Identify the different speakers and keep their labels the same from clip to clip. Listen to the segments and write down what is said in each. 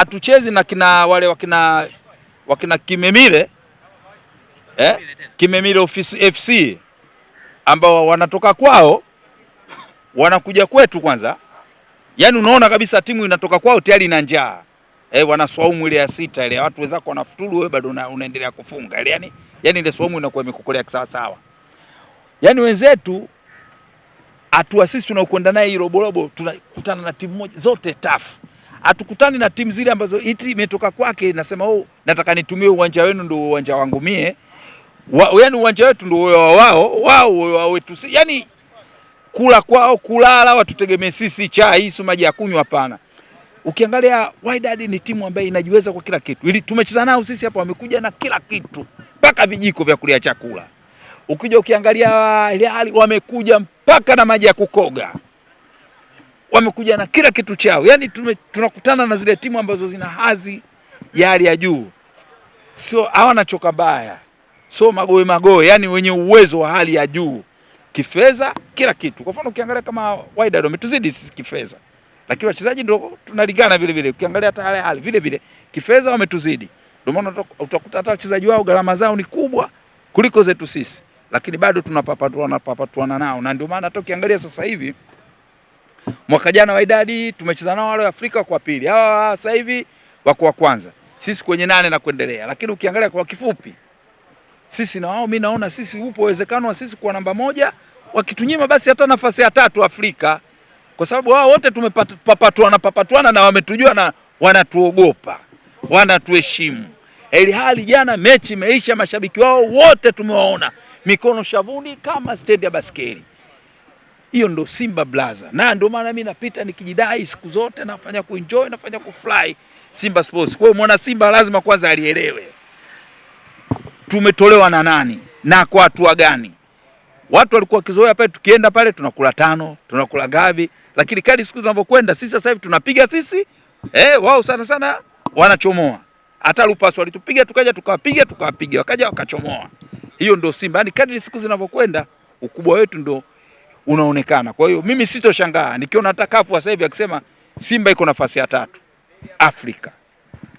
Speaker 1: hatuchezi na kina wale wakina Kimemile Kimemile FC ambao wanatoka kwao wanakuja kwetu kwanza. Yaani unaona kabisa timu inatoka kwao tayari ina njaa. Wana swaumu ile ya 6 ile watu wenzako wanafuturu, wewe bado unaendelea kufunga. Ile yani ile swaumu inakuwa imekukolea sawa sawa. Yaani wenzetu hatua sisi tunaokwenda naye robo tunakutana na timu moja zote tough. Hatukutani na timu zile ambazo iti imetoka kwake nasema nataka nitumie uwanja wenu ndio uwanja wangu mie. Yaani uwanja wetu ndio wao wetu. Yaani kula kwao kulala watutegemee sisi chai maji ya kunywa hapana. Ukiangalia Wydad ni timu ambayo inajiweza kwa kila kitu. Ili tumecheza nao sisi hapa wamekuja na kila kitu mpaka vijiko vya kulia chakula. Ukija ukiangalia ile hali wamekuja mpaka na maji ya kukoga. Wamekuja na kila kitu chao. Yaani tunakutana na zile timu ambazo zina hadhi ya hali ya juu. Sio hawana choka baya. So magoe yani wenye uwezo wa hali ya juu. Kifedha kila kitu. Kwa mfano ukiangalia kama Wydad wametuzidi sisi kifedha. Lakini wachezaji ndio tunalingana vile vile. Ukiangalia hata hali vile vile kifedha wametuzidi. Ndio maana utakuta hata wachezaji wao gharama zao ni kubwa kuliko zetu sisi. Lakini bado tunapapatuana nao. Na ndio maana hata ukiangalia sasa hivi mwaka jana Wydad tumecheza nao wale Afrika kwa pili. Hawa sasa hivi wako wa kwanza. Sisi kwenye 8 na kuendelea. Lakini ukiangalia kwa kifupi sisi na wao mimi naona sisi upo uwezekano wa sisi kuwa namba 1 wakitunyima basi hata nafasi ya 3 Afrika. Kwa sababu wao wote tumepapatuana na wametujua na wanatuogopa. Wanatuheshimu. Ili hali jana mechi imeisha mashabiki wao wote tumewaona mikono shavuni kama stendi ya baskeli. Hiyo ndo Simba Blaza. Na ndio maana mimi napita nikijidai siku zote nafanya kuenjoy nafanya kufly Simba Sports. Kwa hiyo mwana Simba lazima kwanza alielewe. Tumetolewa na nani na kwa hatua gani? Watu walikuwa kizoea pale tukienda pale tunakula 5, tunakula gavi, lakini kadri siku zinavyokwenda sisi sasa hivi tunapiga sisi, wao sana wanachomoa. Hata Lupaso walitupiga tukaja tukawapiga wakaja wakachomoa. Hiyo ndio Simba. Yaani kadri siku zinavyokwenda ukubwa wetu ndio unaonekana. Kwa hiyo mimi sitoshangaa nikiona hata kafu sasa hivi akisema Simba iko nafasi ya 3 Afrika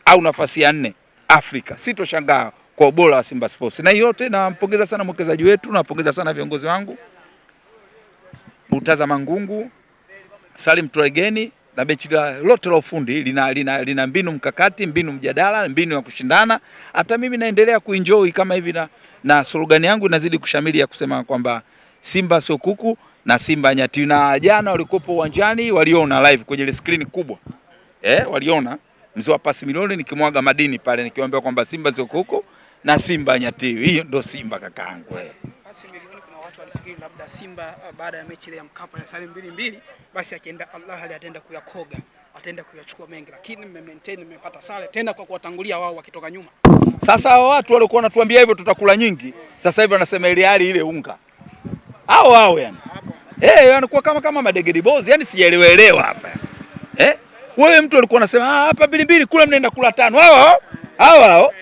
Speaker 1: au nafasi ya 4 Afrika. Sitoshangaa kwa ubora wa Simba Sports. Na yote nampongeza sana mwekezaji wetu, napongeza sana viongozi wangu. Murtaza Mangungu, Salim Turegeni na benchi lote la ufundi lina mbinu mkakati, mbinu mjadala, mbinu ya kushindana. Hata mimi naendelea kuenjoy kama hivi na slogan yangu inazidi kushamili ya kusema kwamba Simba sio kuku na Simba nyati. Na jana walikuwa uwanjani waliona live kwenye ile screen kubwa. Waliona mzee wa pasi milioni nikimwaga madini pale nikiwaambia kwamba Simba sio kuku na Simba nyati. Hiyo ndo Simba kakaangu.
Speaker 2: Pasi milioni kuna watu walifikiri labda Simba baada ya mechi ile ya Mkapa ya sare 2-2 basi akienda Allah ataenda kuyakoga, ataenda kuyachukua mengi, lakini mmepata sare tena kwa kuwatangulia wao wakitoka nyuma.
Speaker 1: Sasa watu walikuwa wanatuambia hivyo tutakula nyingi. Sasa hivi wanasema ile hali ile unga. Hao yani. Wanakuwa kama madegedi bozi, yani sijaelewa hapa. Wewe mtu alikuwa anasema hapa 2-2 kula mnaenda kula 5. Hao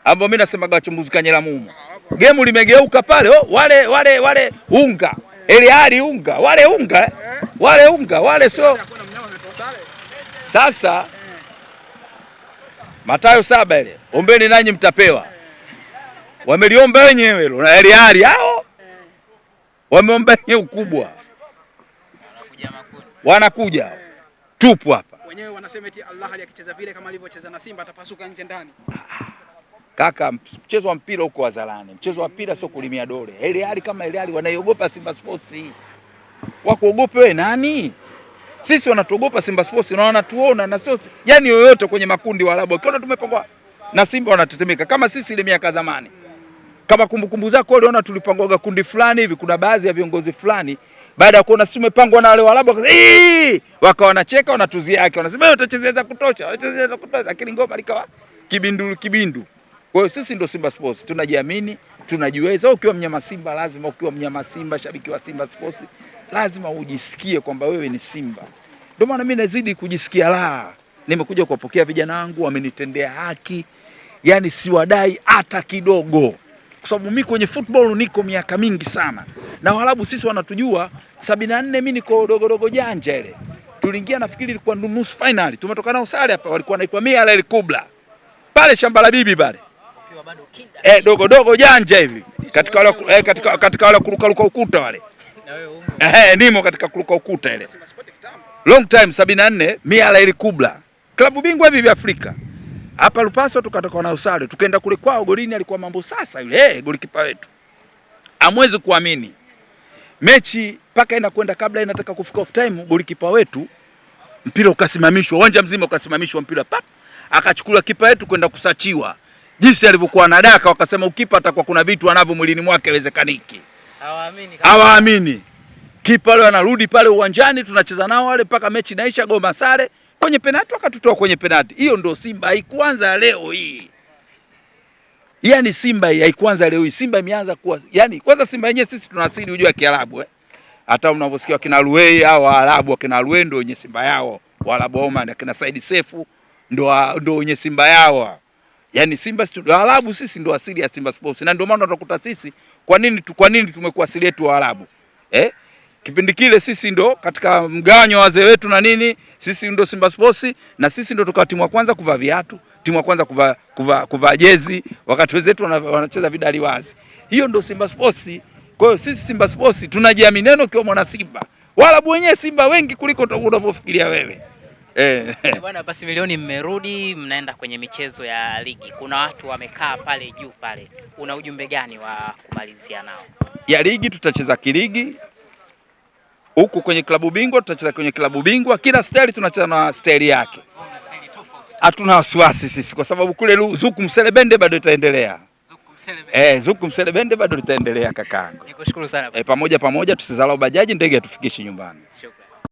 Speaker 1: ambao mimi nasema gachumbuzi kanyela mumu. Game limegeuka pale wale unga. Ile hali unga, wale sio. Sasa Mathayo 7 ile. Ombeni nanyi mtapewa. Wameliomba wenyewe na ile hali hao. Wameomba ukubwa. Wanakuja. Tupu hapa.
Speaker 2: Wenyewe wanasema eti Allah akicheza vile kama alivyocheza na Simba atapasuka nje ndani.
Speaker 1: Kaka, mchezo wa mpira huko wazalani. Mchezo wa mpira sio kulimia dole. Ile hali kama ile hali wanaiogopa Simba Sports. Wakuogope wewe nani? Sisi wanatuogopa Simba Sports na wanatuona na sio yani yoyote kwenye makundi wa Arabu. Ukiona tumepangwa na Simba wanatetemeka kama sisi ile miaka zamani. Kama kumbukumbu zako uliona tulipangwa kundi fulani hivi, kuna baadhi ya viongozi fulani baada ya kuona sisi tumepangwa na wale Waarabu wakawa wanacheka wanatuzia yake wanasema utachezeza kutosha lakini ngoma likawa kibindu. Kwa hiyo sisi ndio Simba Sports, tunajiamini, tunajiweza. Ukiwa mnyama Simba lazima, ukiwa mnyama Simba, shabiki wa Simba Sports lazima ujisikie kwamba wewe ni Simba. Ndio maana mimi nazidi kujisikia raha. Nimekuja kuwapokea vijana wangu, wamenitendea haki. Yaani siwadai hata kidogo. Kwa sababu mimi kwenye football niko miaka mingi sana. Na Waarabu sisi wanatujua 74 mimi niko dogo janja ile. tuliingia nafikiri ilikuwa nusu finali, tumetoka nao sare hapa, walikuwa wanaitwa Mia El Kubla pale shamba la bibi pale, ukiwa bado kinda dogo dogo janja hivi katika wale katika wale kuruka ukuta wale. Na wewe nimo katika kuruka ukuta ile long time 74 Mia El Kubla klabu bingwa hivi vya Afrika hapa Lupaso, tukatoka na usare tukaenda kule kwao golini, alikuwa mambo sasa yule golikipa wetu. Amwezi kuamini mechi paka inakwenda kabla inataka kufika off time, golikipa wetu mpira ukasimamishwa, uwanja mzima ukasimamishwa mpira pap, akachukua kipa wetu kwenda kusachiwa. Jinsi alivyokuwa anadaka, wakasema ukipa atakuwa kuna vitu anavyo mwilini mwake haiwezekaniki. Hawaamini. Kipa leo anarudi pale uwanjani, tunacheza nao wale mpaka mechi inaisha, goma sare kwenye penalti, wakatutoa kwenye penalti. Hiyo ndio Simba haikuanza leo hii. Yaani Simba haikuanza leo hii. Simba imeanza kuwa, yani kwanza Simba yenyewe sisi tuna asili unajua Kiarabu Hata unavyosikia kina Luwei au Waarabu, kina Luwei ndio wenye Simba yao, Waarabu Oman kina Said Sefu ndio wenye Simba yao. Yaani Simba Waarabu sisi ndio asili ya Simba Sports. Na ndio maana utakuta sisi kwa nini tumekuwa asili yetu Waarabu? Kipindi kile sisi ndo katika mganyo wazee wetu na nini, sisi ndo Simba Sports, na sisi ndo tukawa timu ya kwanza kuvaa viatu, timu ya kwanza kuvaa jezi, wakati wenzetu wanacheza vidali wazi. Hiyo ndo Simba Sports. Kwa hiyo sisi Simba Sports tunajiamini neno kwa mwana Simba. Waarabu wenyewe Simba wengi kuliko unavyofikiria wewe.
Speaker 3: Bwana, basi milioni mmerudi, mnaenda kwenye michezo ya ligi. Kuna watu wamekaa pale juu pale. Una ujumbe gani wa kumalizia nao?
Speaker 1: Ya ligi tutacheza kiligi. Huku kwenye klabu bingwa tutacheza kwenye klabu bingwa, kila style tunacheza na style yake. Hatuna wasiwasi sisi kwa sababu kule Zuku Mselebende bado itaendelea. Zuku Mselebende bado litaendelea kakaangu.
Speaker 3: Nikushukuru sana.
Speaker 1: Pamoja tusizalao bajaji, ndege atufikishi nyumbani.